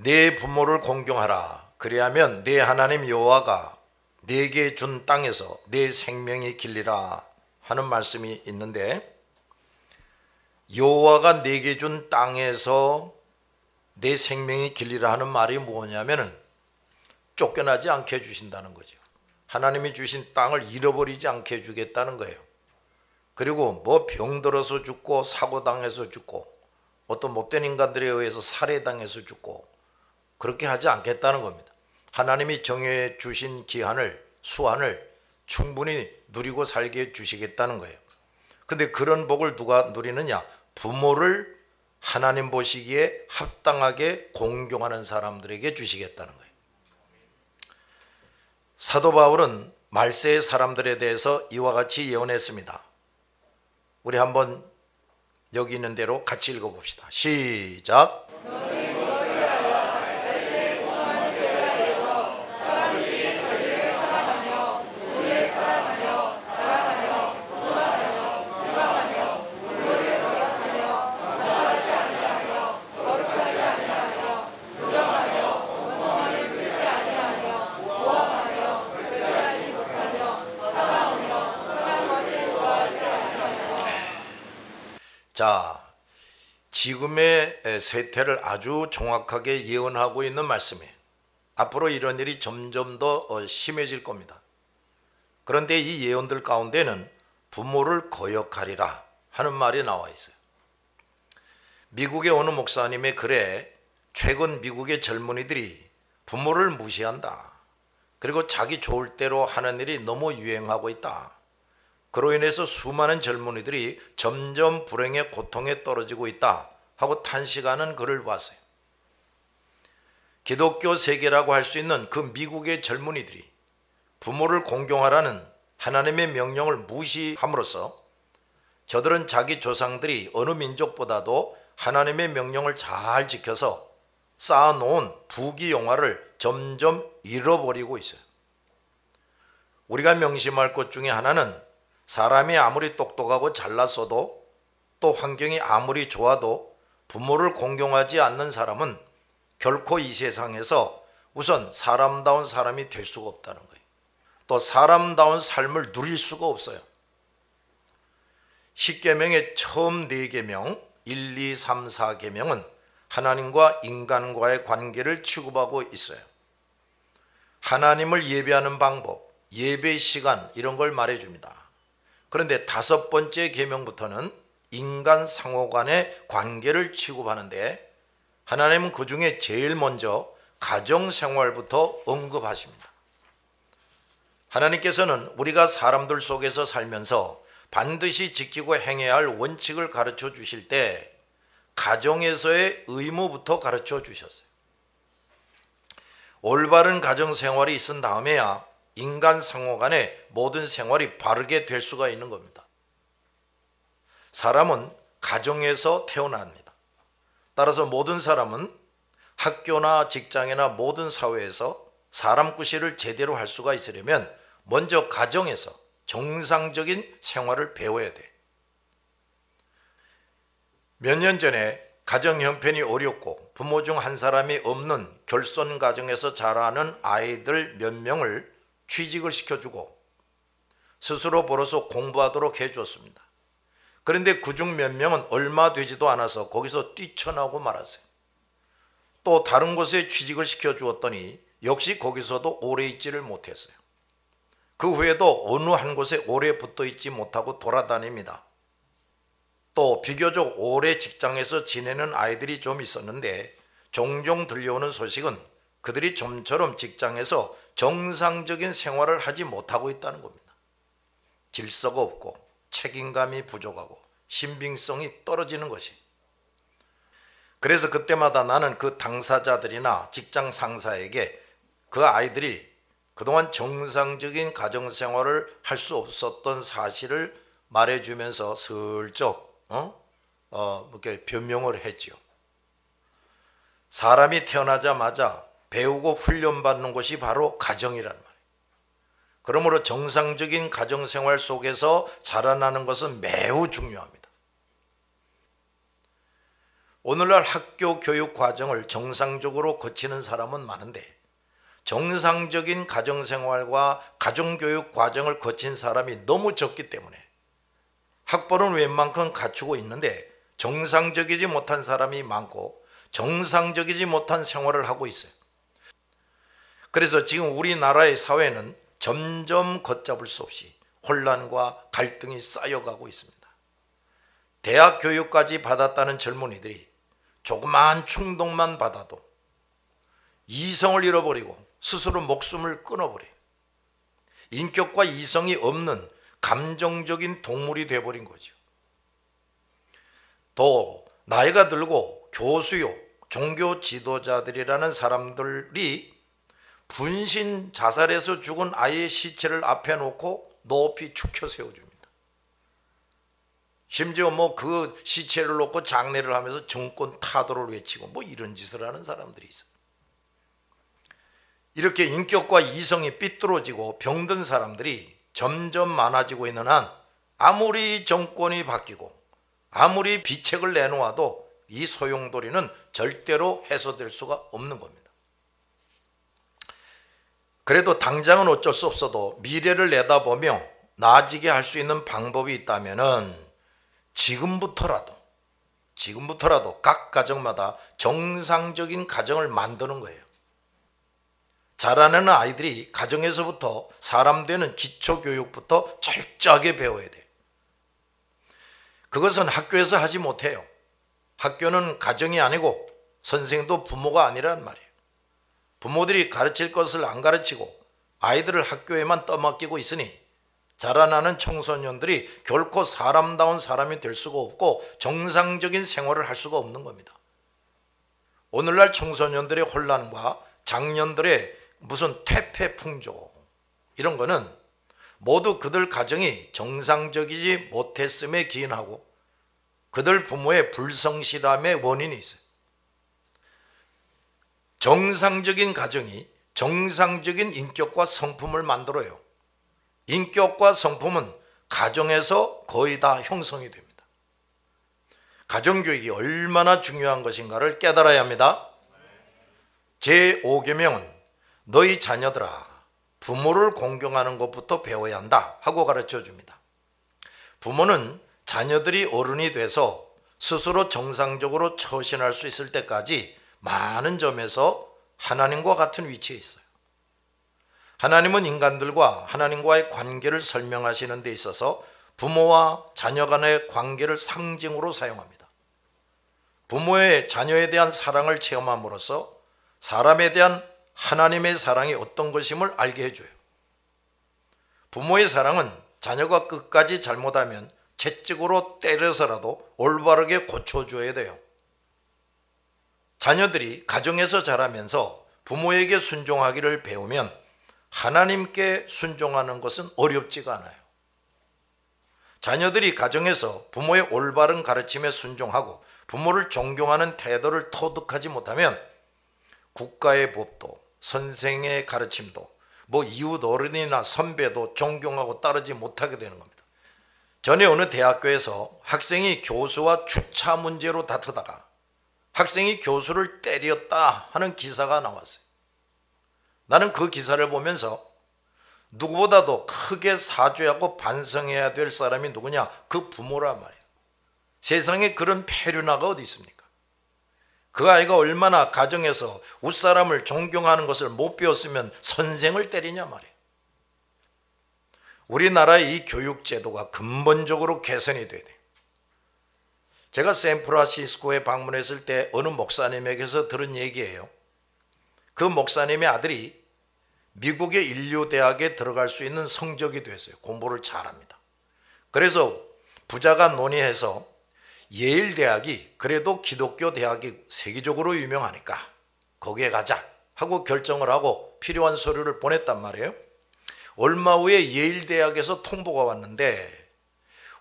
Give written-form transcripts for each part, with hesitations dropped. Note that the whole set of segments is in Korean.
내 부모를 공경하라. 그리하면 내 하나님 여호와가 내게 준 땅에서 내 생명이 길리라 하는 말씀이 있는데, 여호와가 내게 준 땅에서 내 생명이 길리라 하는 말이 뭐냐면은 쫓겨나지 않게 해주신다는 거죠. 하나님이 주신 땅을 잃어버리지 않게 해주겠다는 거예요. 그리고 뭐 병들어서 죽고 사고당해서 죽고 어떤 못된 인간들에 의해서 살해당해서 죽고 그렇게 하지 않겠다는 겁니다. 하나님이 정해 주신 기한을, 수한을 충분히 누리고 살게 해주시겠다는 거예요. 근데 그런 복을 누가 누리느냐? 부모를 하나님 보시기에 합당하게 공경하는 사람들에게 주시겠다는 거예요. 사도 바울은 말세의 사람들에 대해서 이와 같이 예언했습니다. 우리 한번 여기 있는 대로 같이 읽어봅시다. 시작. 자, 지금의 세태를 아주 정확하게 예언하고 있는 말씀이에요. 앞으로 이런 일이 점점 더 심해질 겁니다. 그런데 이 예언들 가운데는 부모를 거역하리라 하는 말이 나와 있어요. 미국의 어느 목사님의 글에 최근 미국의 젊은이들이 부모를 무시한다. 그리고 자기 좋을 대로 하는 일이 너무 유행하고 있다. 그로 인해서 수많은 젊은이들이 점점 불행의 고통에 떨어지고 있다 하고 탄식하는 글을 봤어요. 기독교 세계라고 할 수 있는 그 미국의 젊은이들이 부모를 공경하라는 하나님의 명령을 무시함으로써 저들은 자기 조상들이 어느 민족보다도 하나님의 명령을 잘 지켜서 쌓아놓은 부귀영화를 점점 잃어버리고 있어요. 우리가 명심할 것 중에 하나는 사람이 아무리 똑똑하고 잘났어도 또 환경이 아무리 좋아도 부모를 공경하지 않는 사람은 결코 이 세상에서 우선 사람다운 사람이 될 수가 없다는 거예요. 또 사람다운 삶을 누릴 수가 없어요. 십계명의 처음 4계명 1, 2, 3, 4계명은 하나님과 인간과의 관계를 취급하고 있어요. 하나님을 예배하는 방법, 예배 시간 이런 걸 말해줍니다. 그런데 5번째 계명부터는 인간 상호 간의 관계를 취급하는데 하나님은 그 중에 제일 먼저 가정생활부터 언급하십니다. 하나님께서는 우리가 사람들 속에서 살면서 반드시 지키고 행해야 할 원칙을 가르쳐 주실 때 가정에서의 의무부터 가르쳐 주셨어요. 올바른 가정생활이 있은 다음에야 인간 상호 간의 모든 생활이 바르게 될 수가 있는 겁니다. 사람은 가정에서 태어납니다. 따라서 모든 사람은 학교나 직장이나 모든 사회에서 사람 구실을 제대로 할 수가 있으려면 먼저 가정에서 정상적인 생활을 배워야 돼. 몇 년 전에 가정 형편이 어렵고 부모 중 한 사람이 없는 결손 가정에서 자라는 아이들 몇 명을 취직을 시켜주고 스스로 벌어서 공부하도록 해주었습니다. 그런데 그중 몇 명은 얼마 되지도 않아서 거기서 뛰쳐나오고 말았어요. 또 다른 곳에 취직을 시켜주었더니 역시 거기서도 오래 있지를 못했어요. 그 후에도 어느 한 곳에 오래 붙어 있지 못하고 돌아다닙니다. 또 비교적 오래 직장에서 지내는 아이들이 좀 있었는데 종종 들려오는 소식은 그들이 좀처럼 직장에서 정상적인 생활을 하지 못하고 있다는 겁니다. 질서가 없고 책임감이 부족하고 신빙성이 떨어지는 것이. 그래서 그때마다 나는 그 당사자들이나 직장 상사에게 그 아이들이 그동안 정상적인 가정생활을 할 수 없었던 사실을 말해주면서 슬쩍 이렇게 변명을 했지요. 사람이 태어나자마자 배우고 훈련받는 것이 바로 가정이란 말이에요. 그러므로 정상적인 가정생활 속에서 자라나는 것은 매우 중요합니다. 오늘날 학교 교육 과정을 정상적으로 거치는 사람은 많은데 정상적인 가정생활과 가정교육 과정을 거친 사람이 너무 적기 때문에 학벌은 웬만큼 갖추고 있는데 정상적이지 못한 사람이 많고 정상적이지 못한 생활을 하고 있어요. 그래서 지금 우리나라의 사회는 점점 걷잡을 수 없이 혼란과 갈등이 쌓여가고 있습니다. 대학 교육까지 받았다는 젊은이들이 조그마한 충동만 받아도 이성을 잃어버리고 스스로 목숨을 끊어버려요. 인격과 이성이 없는 감정적인 동물이 되어버린 거죠. 또 나이가 들고 교수요, 종교 지도자들이라는 사람들이 분신 자살해서 죽은 아이의 시체를 앞에 놓고 높이 축혀 세워줍니다. 심지어 그 시체를 놓고 장례를 하면서 정권 타도를 외치고 이런 짓을 하는 사람들이 있어요. 이렇게 인격과 이성이 삐뚤어지고 병든 사람들이 점점 많아지고 있는 한 아무리 정권이 바뀌고 아무리 비책을 내놓아도 이 소용돌이는 절대로 해소될 수가 없는 겁니다. 그래도 당장은 어쩔 수 없어도 미래를 내다보며 나아지게 할 수 있는 방법이 있다면은 지금부터라도 각 가정마다 정상적인 가정을 만드는 거예요. 자라나는 아이들이 가정에서부터 사람 되는 기초교육부터 철저하게 배워야 돼요. 그것은 학교에서 하지 못해요. 학교는 가정이 아니고 선생도 부모가 아니란 말이에요. 부모들이 가르칠 것을 안 가르치고 아이들을 학교에만 떠맡기고 있으니 자라나는 청소년들이 결코 사람다운 사람이 될 수가 없고 정상적인 생활을 할 수가 없는 겁니다. 오늘날 청소년들의 혼란과 장년들의 무슨 퇴폐풍조 이런 거는 모두 그들 가정이 정상적이지 못했음에 기인하고 그들 부모의 불성실함의 원인이 있어요. 정상적인 가정이 정상적인 인격과 성품을 만들어요. 인격과 성품은 가정에서 거의 다 형성이 됩니다. 가정교육이 얼마나 중요한 것인가를 깨달아야 합니다. 제5계명은 너희 자녀들아 부모를 공경하는 것부터 배워야 한다 하고 가르쳐 줍니다. 부모는 자녀들이 어른이 돼서 스스로 정상적으로 처신할 수 있을 때까지 많은 점에서 하나님과 같은 위치에 있어요. 하나님은 인간들과 하나님과의 관계를 설명하시는 데 있어서 부모와 자녀 간의 관계를 상징으로 사용합니다. 부모의 자녀에 대한 사랑을 체험함으로써 사람에 대한 하나님의 사랑이 어떤 것임을 알게 해줘요. 부모의 사랑은 자녀가 끝까지 잘못하면 채찍으로 때려서라도 올바르게 고쳐줘야 돼요. 자녀들이 가정에서 자라면서 부모에게 순종하기를 배우면 하나님께 순종하는 것은 어렵지가 않아요. 자녀들이 가정에서 부모의 올바른 가르침에 순종하고 부모를 존경하는 태도를 터득하지 못하면 국가의 법도 선생의 가르침도 이웃 어른이나 선배도 존경하고 따르지 못하게 되는 겁니다. 전에 어느 대학교에서 학생이 교수와 주차 문제로 다투다가 학생이 교수를 때렸다 하는 기사가 나왔어요. 나는 그 기사를 보면서 누구보다도 크게 사죄하고 반성해야 될 사람이 누구냐? 그 부모란 말이에요. 세상에 그런 폐륜아가 어디 있습니까? 그 아이가 얼마나 가정에서 윗사람을 존경하는 것을 못 배웠으면 선생을 때리냐 말이에요. 우리나라의 이 교육제도가 근본적으로 개선이 돼야 돼요. 제가 샌프란시스코에 방문했을 때 어느 목사님에게서 들은 얘기예요. 그 목사님의 아들이 미국의 인류대학에 들어갈 수 있는 성적이 됐어요. 공부를 잘합니다. 그래서 부자가 논의해서 예일대학이 그래도 기독교 대학이 세계적으로 유명하니까 거기에 가자 하고 결정을 하고 필요한 서류를 보냈단 말이에요. 얼마 후에 예일대학에서 통보가 왔는데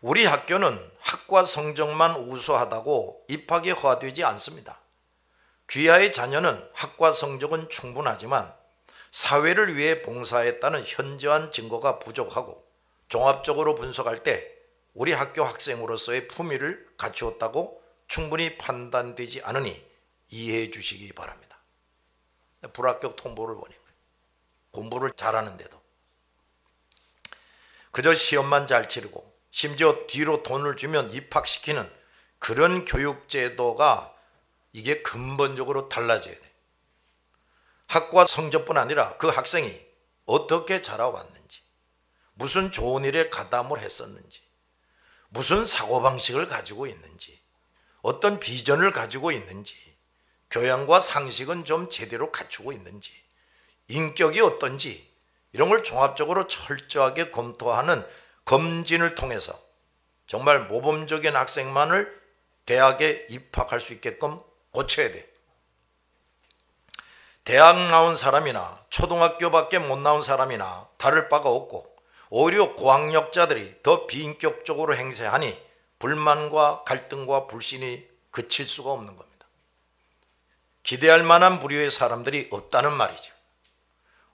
우리 학교는 학과 성적만 우수하다고 입학이 허가되지 않습니다. 귀하의 자녀는 학과 성적은 충분하지만 사회를 위해 봉사했다는 현저한 증거가 부족하고 종합적으로 분석할 때 우리 학교 학생으로서의 품위를 갖추었다고 충분히 판단되지 않으니 이해해 주시기 바랍니다. 불합격 통보를 보낸 거예요. 공부를 잘하는데도. 그저 시험만 잘 치르고 심지어 뒤로 돈을 주면 입학시키는 그런 교육제도가 이게 근본적으로 달라져야 돼. 학과 성적뿐 아니라 그 학생이 어떻게 자라왔는지, 무슨 좋은 일에 가담을 했었는지, 무슨 사고방식을 가지고 있는지, 어떤 비전을 가지고 있는지, 교양과 상식은 좀 제대로 갖추고 있는지, 인격이 어떤지, 이런 걸 종합적으로 철저하게 검토하는 검진을 통해서 정말 모범적인 학생만을 대학에 입학할 수 있게끔 고쳐야 돼. 대학 나온 사람이나 초등학교밖에 못 나온 사람이나 다를 바가 없고 오히려 고학력자들이 더 비인격적으로 행세하니 불만과 갈등과 불신이 그칠 수가 없는 겁니다. 기대할 만한 부류의 사람들이 없다는 말이죠.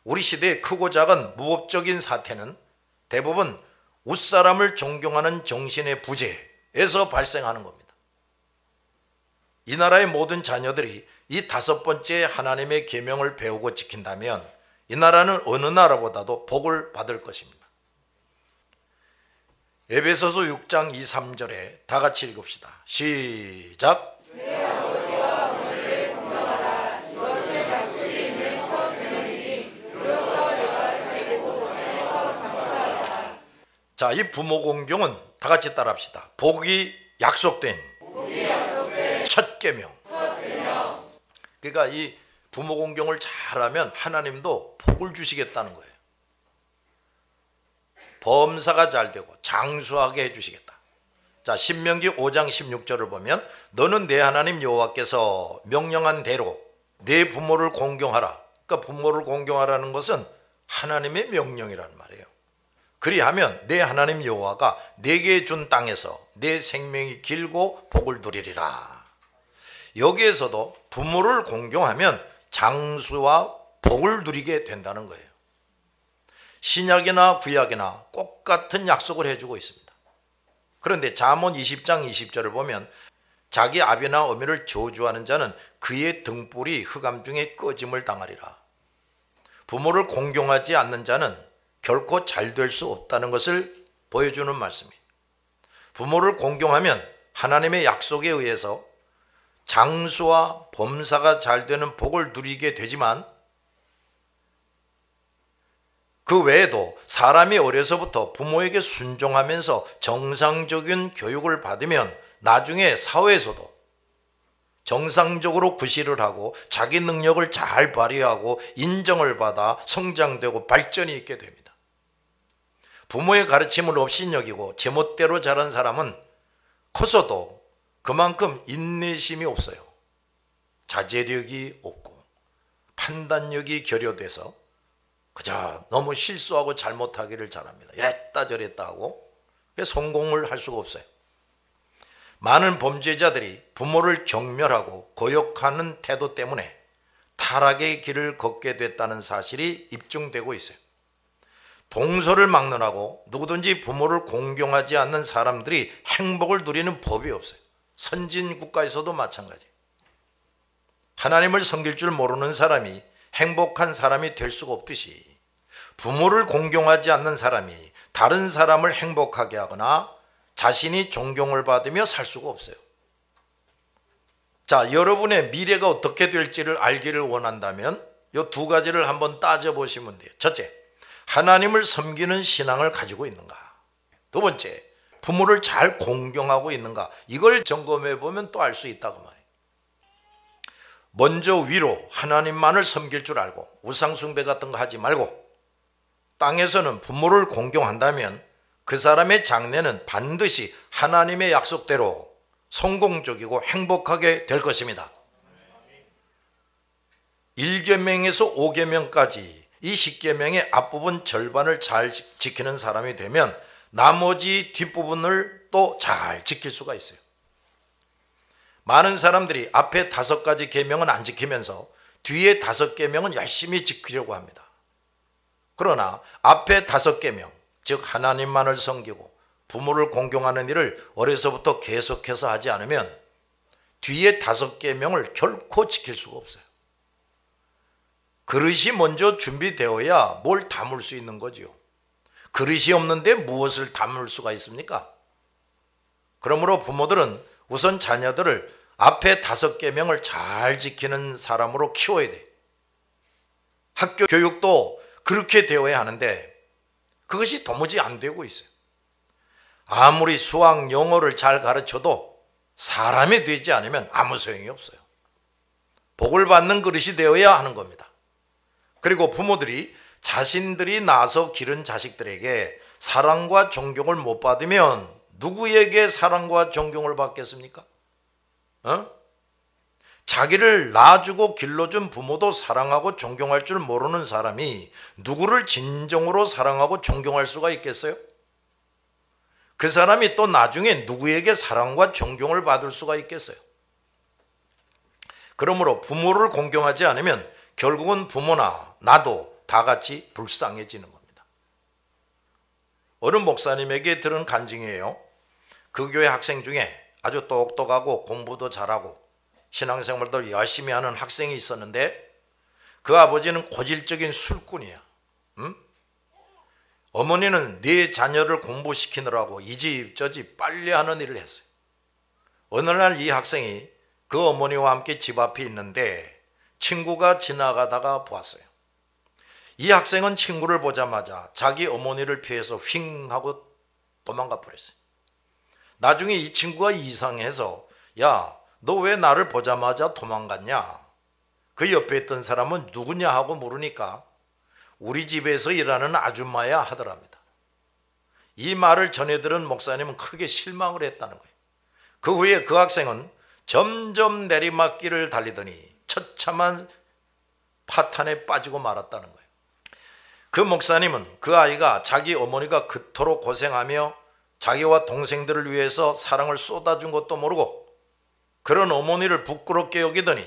우리 시대의 크고 작은 무법적인 사태는 대부분 웃사람을 존경하는 정신의 부재에서 발생하는 겁니다. 이 나라의 모든 자녀들이 이 5번째 하나님의 계명을 배우고 지킨다면 이 나라는 어느 나라보다도 복을 받을 것입니다. 에베소서 6장 2, 3절에 다 같이 읽읍시다. 시작. 자, 이 부모 공경은 다 같이 따라합시다. 복이 약속된 첫 계명. 그러니까 이 부모 공경을 잘하면 하나님도 복을 주시겠다는 거예요. 범사가 잘 되고 장수하게 해주시겠다. 자, 신명기 5장 16절을 보면 너는 내 하나님 여호와께서 명령한 대로 내 부모를 공경하라. 그러니까 부모를 공경하라는 것은 하나님의 명령이라는 말이에요. 그리하면 내 하나님 여호와가 내게 준 땅에서 내 생명이 길고 복을 누리리라. 여기에서도 부모를 공경하면 장수와 복을 누리게 된다는 거예요. 신약이나 구약이나 똑같은 약속을 해주고 있습니다. 그런데 잠언 20장 20절을 보면 자기 아비나 어미를 저주하는 자는 그의 등불이 흑암 중에 꺼짐을 당하리라. 부모를 공경하지 않는 자는 결코 잘 될 수 없다는 것을 보여주는 말씀이에요. 부모를 공경하면 하나님의 약속에 의해서 장수와 범사가 잘 되는 복을 누리게 되지만 그 외에도 사람이 어려서부터 부모에게 순종하면서 정상적인 교육을 받으면 나중에 사회에서도 정상적으로 구실을 하고 자기 능력을 잘 발휘하고 인정을 받아 성장되고 발전이 있게 됩니다. 부모의 가르침을 업신여기고 제멋대로 자란 사람은 커서도 그만큼 인내심이 없어요. 자제력이 없고 판단력이 결여돼서 그저 너무 실수하고 잘못하기를 잘합니다. 이랬다 저랬다 하고 성공을 할 수가 없어요. 많은 범죄자들이 부모를 경멸하고 거역하는 태도 때문에 타락의 길을 걷게 됐다는 사실이 입증되고 있어요. 동서를 막론하고 누구든지 부모를 공경하지 않는 사람들이 행복을 누리는 법이 없어요. 선진 국가에서도 마찬가지. 하나님을 섬길 줄 모르는 사람이 행복한 사람이 될 수가 없듯이 부모를 공경하지 않는 사람이 다른 사람을 행복하게 하거나 자신이 존경을 받으며 살 수가 없어요. 자, 여러분의 미래가 어떻게 될지를 알기를 원한다면 이 2가지를 한번 따져보시면 돼요. 첫째, 하나님을 섬기는 신앙을 가지고 있는가? 2번째, 부모를 잘 공경하고 있는가? 이걸 점검해 보면 또 알 수 있다고 말해요. 먼저 위로 하나님만을 섬길 줄 알고 우상숭배 같은 거 하지 말고 땅에서는 부모를 공경한다면 그 사람의 장래는 반드시 하나님의 약속대로 성공적이고 행복하게 될 것입니다. 1계명에서 5계명까지 이 10계명의 앞부분 절반을 잘 지키는 사람이 되면 나머지 뒷부분을 또 잘 지킬 수가 있어요. 많은 사람들이 앞에 5가지 계명은 안 지키면서 뒤에 5계명은 열심히 지키려고 합니다. 그러나 앞에 5계명, 즉 하나님만을 섬기고 부모를 공경하는 일을 어려서부터 계속해서 하지 않으면 뒤에 5계명을 결코 지킬 수가 없어요. 그릇이 먼저 준비되어야 뭘 담을 수 있는 거지요. 그릇이 없는데 무엇을 담을 수가 있습니까? 그러므로 부모들은 우선 자녀들을 앞에 5계명을 잘 지키는 사람으로 키워야 돼. 학교 교육도 그렇게 되어야 하는데 그것이 도무지 안 되고 있어요. 아무리 수학, 영어를 잘 가르쳐도 사람이 되지 않으면 아무 소용이 없어요. 복을 받는 그릇이 되어야 하는 겁니다. 그리고 부모들이 자신들이 낳아서 기른 자식들에게 사랑과 존경을 못 받으면 누구에게 사랑과 존경을 받겠습니까? 자기를 낳아주고 길러준 부모도 사랑하고 존경할 줄 모르는 사람이 누구를 진정으로 사랑하고 존경할 수가 있겠어요? 그 사람이 또 나중에 누구에게 사랑과 존경을 받을 수가 있겠어요? 그러므로 부모를 공경하지 않으면 결국은 부모나 나도 다 같이 불쌍해지는 겁니다. 어느 목사님에게 들은 간증이에요. 그 교회 학생 중에 아주 똑똑하고 공부도 잘하고 신앙생활도 열심히 하는 학생이 있었는데 그 아버지는 고질적인 술꾼이야. 어머니는 네 자녀를 공부시키느라고 이 집 저 집 빨래하는 일을 했어요. 어느 날 이 학생이 그 어머니와 함께 집 앞에 있는데 친구가 지나가다가 보았어요. 이 학생은 친구를 보자마자 자기 어머니를 피해서 휙 하고 도망가 버렸어요. 나중에 이 친구가 이상해서 야, 너 왜 나를 보자마자 도망갔냐? 그 옆에 있던 사람은 누구냐 하고 물으니까 우리 집에서 일하는 아줌마야 하더랍니다. 이 말을 전해들은 목사님은 크게 실망을 했다는 거예요. 그 후에 그 학생은 점점 내리막길을 달리더니 처참한 파탄에 빠지고 말았다는 거예요. 그 목사님은 그 아이가 자기 어머니가 그토록 고생하며 자기와 동생들을 위해서 사랑을 쏟아준 것도 모르고 그런 어머니를 부끄럽게 여기더니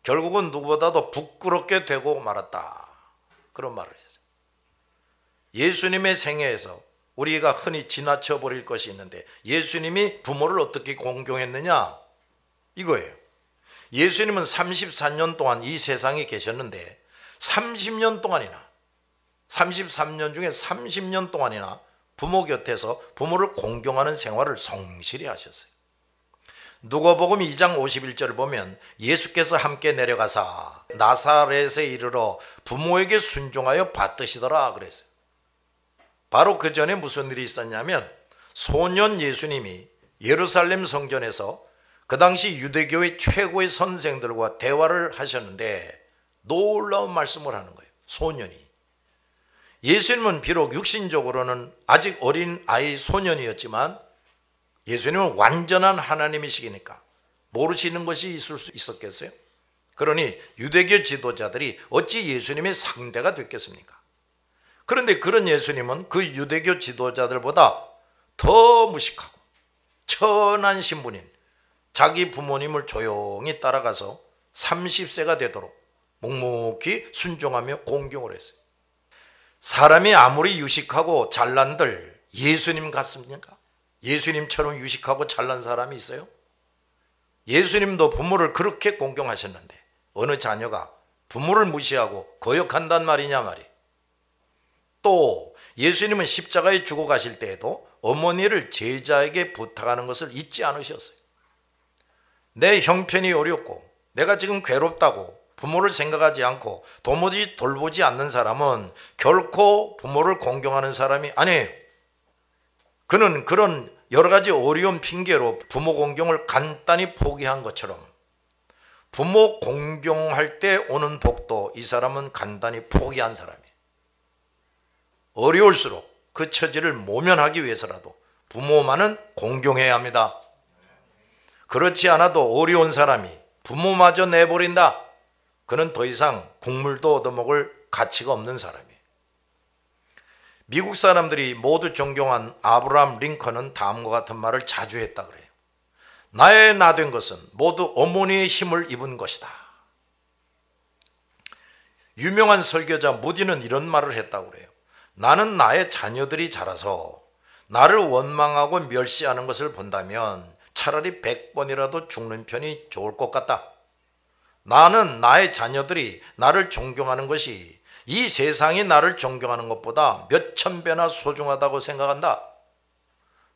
결국은 누구보다도 부끄럽게 되고 말았다. 그런 말을 했어요. 예수님의 생애에서 우리가 흔히 지나쳐 버릴 것이 있는데 예수님이 부모를 어떻게 공경했느냐? 이거예요. 예수님은 34년 동안 이 세상에 계셨는데 30년 동안이나 33년 중에 30년 동안이나 부모 곁에서 부모를 공경하는 생활을 성실히 하셨어요. 누가복음 2장 51절을 보면 예수께서 함께 내려가사 나사렛에 이르러 부모에게 순종하여 받드시더라 그랬어요. 바로 그 전에 무슨 일이 있었냐면 소년 예수님이 예루살렘 성전에서 그 당시 유대교의 최고의 선생들과 대화를 하셨는데 놀라운 말씀을 하는 거예요. 소년이. 예수님은 비록 육신적으로는 아직 어린 아이 소년이었지만 예수님은 완전한 하나님이시니까 모르시는 것이 있을 수 있었겠어요? 그러니 유대교 지도자들이 어찌 예수님의 상대가 됐겠습니까? 그런데 그런 예수님은 그 유대교 지도자들보다 더 무식하고 천한 신분인 자기 부모님을 조용히 따라가서 30세가 되도록 묵묵히 순종하며 공경을 했어요. 사람이 아무리 유식하고 잘난들 예수님 같습니까? 예수님처럼 유식하고 잘난 사람이 있어요? 예수님도 부모를 그렇게 공경하셨는데 어느 자녀가 부모를 무시하고 거역한단 말이냐 말이에요. 또 예수님은 십자가에 죽어 가실 때에도 어머니를 제자에게 부탁하는 것을 잊지 않으셨어요. 내 형편이 어렵고 내가 지금 괴롭다고 부모를 생각하지 않고 도무지 돌보지 않는 사람은 결코 부모를 공경하는 사람이 아니에요. 그는 그런 여러 가지 어려운 핑계로 부모 공경을 간단히 포기한 것처럼 부모 공경할 때 오는 복도 이 사람은 간단히 포기한 사람이에요. 어려울수록 그 처지를 모면하기 위해서라도 부모만은 공경해야 합니다. 그렇지 않아도 어려운 사람이 부모마저 내버린다. 그는 더 이상 국물도 얻어먹을 가치가 없는 사람이에요. 미국 사람들이 모두 존경한 아브라함 링컨은 다음과 같은 말을 자주 했다 그래요. 나의 나된 것은 모두 어머니의 힘을 입은 것이다. 유명한 설교자 무디는 이런 말을 했다고 그래요. 나는 나의 자녀들이 자라서 나를 원망하고 멸시하는 것을 본다면 차라리 100번이라도 죽는 편이 좋을 것 같다. 나는 나의 자녀들이 나를 존경하는 것이 이 세상이 나를 존경하는 것보다 몇천 배나 소중하다고 생각한다.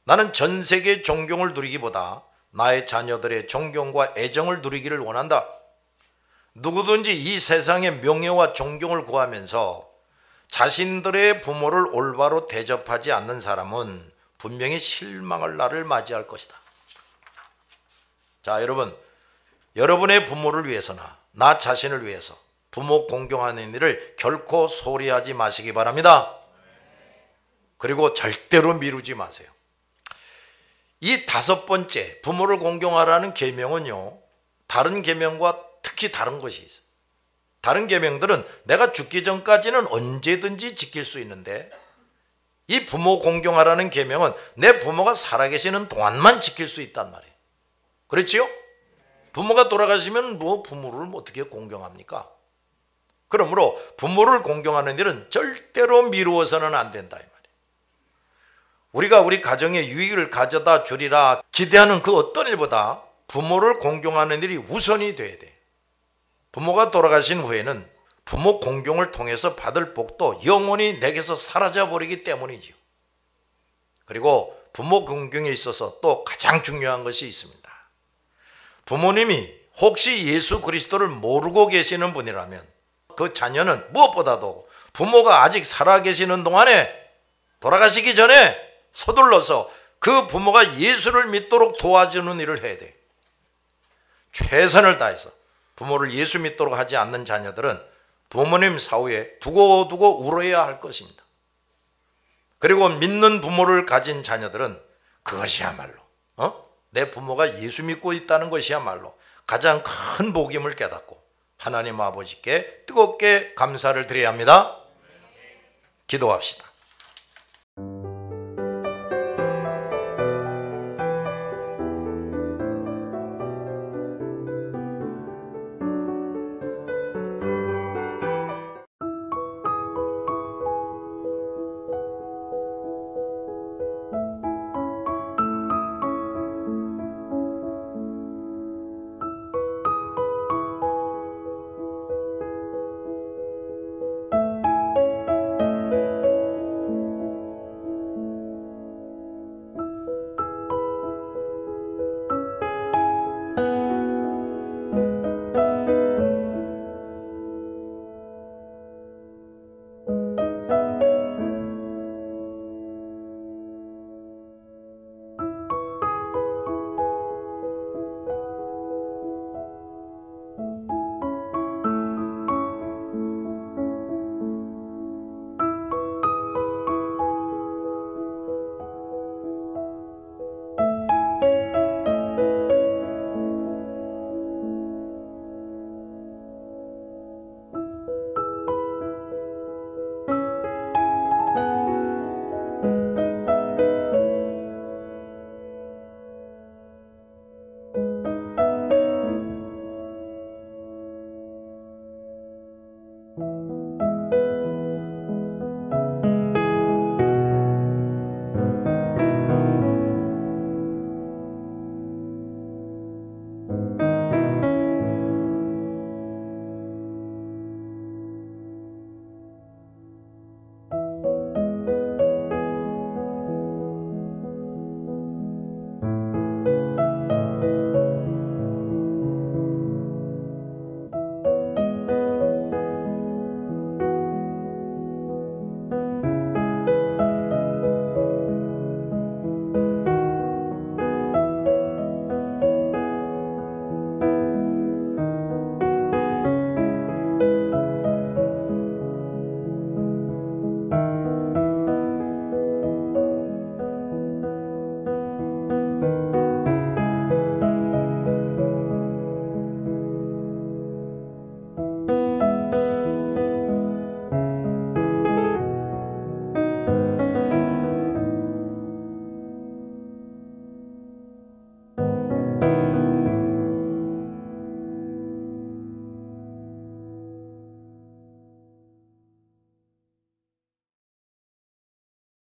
나는 전 세계의 존경을 누리기보다 나의 자녀들의 존경과 애정을 누리기를 원한다. 누구든지 이 세상의 명예와 존경을 구하면서 자신들의 부모를 올바로 대접하지 않는 사람은 분명히 실망할 날을 맞이할 것이다. 자, 여러분의 부모를 위해서나 나 자신을 위해서 부모 공경하는 일을 결코 소홀히 하지 마시기 바랍니다. 그리고 절대로 미루지 마세요. 이 5번째 부모를 공경하라는 계명은요, 다른 계명과 특히 다른 것이 있어요. 다른 계명들은 내가 죽기 전까지는 언제든지 지킬 수 있는데, 이 부모 공경하라는 계명은 내 부모가 살아계시는 동안만 지킬 수 있단 말이에요. 그렇지요? 부모가 돌아가시면 부모를 어떻게 공경합니까? 그러므로 부모를 공경하는 일은 절대로 미루어서는 안 된다 이 말이에요. 우리가 우리 가정에 유익을 가져다 주리라 기대하는 그 어떤 일보다 부모를 공경하는 일이 우선이 돼야 돼. 부모가 돌아가신 후에는 부모 공경을 통해서 받을 복도 영원히 내게서 사라져 버리기 때문이지요. 그리고 부모 공경에 있어서 또 가장 중요한 것이 있습니다. 부모님이 혹시 예수 그리스도를 모르고 계시는 분이라면 그 자녀는 무엇보다도 부모가 아직 살아계시는 동안에, 돌아가시기 전에 서둘러서 그 부모가 예수를 믿도록 도와주는 일을 해야 돼. 최선을 다해서 부모를 예수 믿도록 하지 않는 자녀들은 부모님 사후에 두고두고 울어야 할 것입니다. 그리고 믿는 부모를 가진 자녀들은 그것이야말로 내 부모가 예수 믿고 있다는 것이야말로 가장 큰 복임을 깨닫고 하나님 아버지께 뜨겁게 감사를 드려야 합니다. 기도합시다.